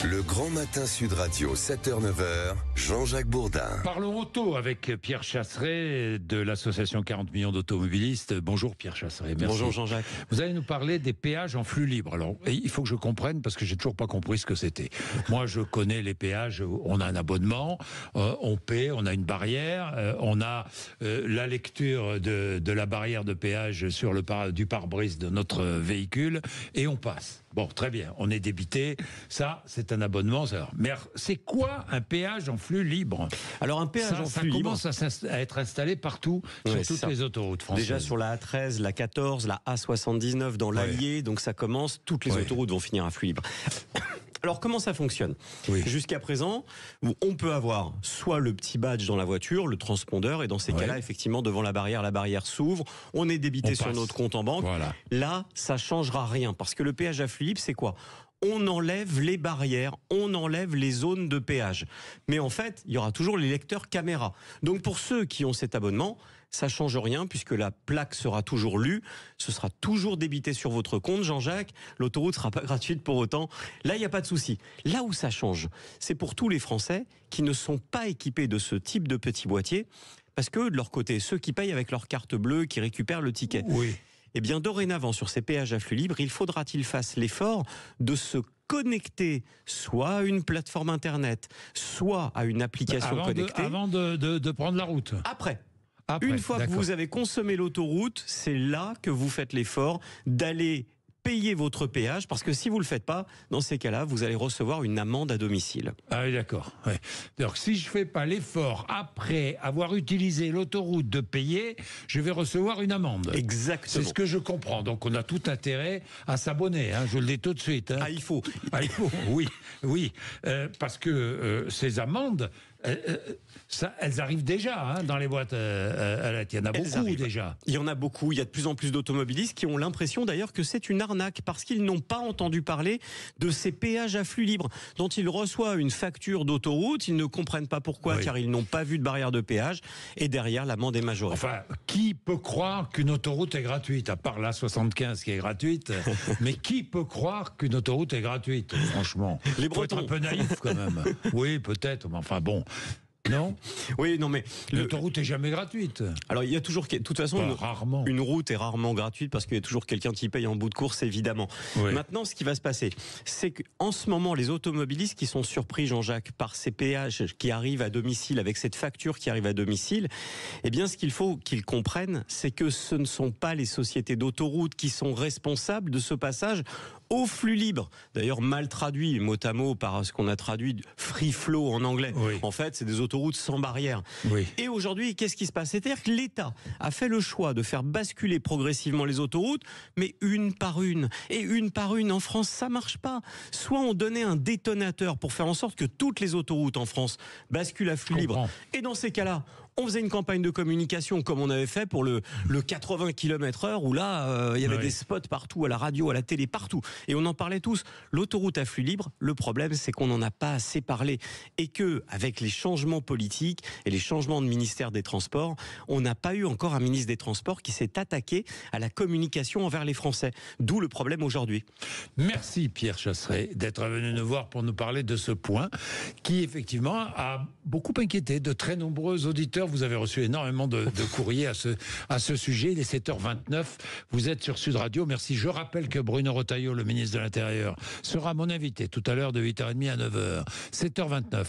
Le grand matin Sud Radio, 7h-9h, Jean-Jacques Bourdin. Parlons auto avec Pierre Chasseret de l'association 40 millions d'automobilistes. Bonjour Pierre Chasseret. Merci. Bonjour Jean-Jacques. Vous allez nous parler des péages en flux libre. Alors, il faut que je comprenne parce que j'ai toujours pas compris ce que c'était. Moi, je connais les péages. On a un abonnement, on paie, on a une barrière, on a la lecture de la barrière de péage sur du pare-brise de notre véhicule et on passe. Bon, très bien, on est débité. Ça, c'est un abonnement. Mais c'est quoi un péage en flux libre ? Alors un péage en flux libre, ça commence à être installé partout, sur toutes les autoroutes françaises. Déjà sur la A13, la 14, la A79 dans l'Allier, donc ça commence, toutes les autoroutes vont finir à flux libre. Alors comment ça fonctionne ? Jusqu'à présent, on peut avoir soit le petit badge dans la voiture, le transpondeur, et dans ces cas-là, effectivement, devant la barrière s'ouvre, on est débité sur notre compte en banque. Voilà. Là, ça changera rien, parce que le péage à flux libre, c'est quoi ? On enlève les barrières, on enlève les zones de péage. Mais en fait, il y aura toujours les lecteurs caméra. Donc pour ceux qui ont cet abonnement, ça change rien puisque la plaque sera toujours lue, ce sera toujours débité sur votre compte, Jean-Jacques. L'autoroute sera pas gratuite pour autant. Là, il n'y a pas de souci. Là où ça change, c'est pour tous les Français qui ne sont pas équipés de ce type de petit boîtier, parce que de leur côté, ceux qui payent avec leur carte bleue, qui récupèrent le ticket. Eh bien, dorénavant, sur ces péages à flux libre, il faudra qu'ils fassent l'effort de se connecter soit à une plateforme Internet, soit à une application connectée. Avant de prendre la route. Après, une fois que vous avez consommé l'autoroute, c'est là que vous faites l'effort d'aller payer votre péage, parce que si vous ne le faites pas, dans ces cas-là, vous allez recevoir une amende à domicile. Ah oui, d'accord. Ouais. Donc, si je ne fais pas l'effort, après avoir utilisé l'autoroute, de payer, je vais recevoir une amende. Exactement. C'est ce que je comprends. Donc, on a tout intérêt à s'abonner. Je le dis tout de suite. Ah, il faut. Oui. Parce que ces amendes, elles arrivent déjà dans les boîtes à lettres. Il y en a beaucoup déjà. Il y en a beaucoup. Il y a de plus en plus d'automobilistes qui ont l'impression d'ailleurs que c'est une arnaque parce qu'ils n'ont pas entendu parler de ces péages à flux libre dont ils reçoivent une facture d'autoroute. Ils ne comprennent pas pourquoi car ils n'ont pas vu de barrière de péage et derrière l'amende est majorée. Enfin, qui peut croire qu'une autoroute est gratuite, à part la 75 qui est gratuite, mais qui peut croire qu'une autoroute est gratuite, franchement? Les Bretons. Faut être un peu naïf quand même. Oui, peut-être, mais enfin bon. Non ? Oui, non, mais l'autoroute est jamais gratuite. Alors il y a toujours, de toute façon, rarement. Une route est rarement gratuite parce qu'il y a toujours quelqu'un qui paye en bout de course, évidemment. Maintenant, ce qui va se passer, c'est qu'en ce moment, les automobilistes qui sont surpris, Jean-Jacques, par ces péages qui arrivent à domicile, avec cette facture qui arrive à domicile, eh bien, ce qu'il faut qu'ils comprennent, c'est que ce ne sont pas les sociétés d'autoroute qui sont responsables de ce passage au flux libre. D'ailleurs, mal traduit, mot à mot, par ce qu'on a traduit free flow en anglais. En fait, c'est des autoroutes sans barrière. Et aujourd'hui, qu'est-ce qui se passe ? C'est-à-dire que l'État a fait le choix de faire basculer progressivement les autoroutes, mais une par une. Et une par une, en France, ça marche pas. Soit on donnait un détonateur pour faire en sorte que toutes les autoroutes en France basculent à flux libre. Et dans ces cas-là, on faisait une campagne de communication comme on avait fait pour le 80 km/h où là, il y avait des spots partout, à la radio, à la télé, partout. Et on en parlait tous. L'autoroute à flux libre, le problème, c'est qu'on n'en a pas assez parlé. Et que, avec les changements politiques et les changements de ministère des Transports, on n'a pas eu encore un ministre des Transports qui s'est attaqué à la communication envers les Français. D'où le problème aujourd'hui. Merci Pierre Chasseret d'être venu nous voir pour nous parler de ce point qui, effectivement, a beaucoup inquiété de très nombreux auditeurs. Vous avez reçu énormément de courriers à ce sujet. Il est 7h29. Vous êtes sur Sud Radio. Merci. Je rappelle que Bruno Retailleau, le ministre de l'Intérieur, sera mon invité tout à l'heure de 8h30 à 9h. 7h29.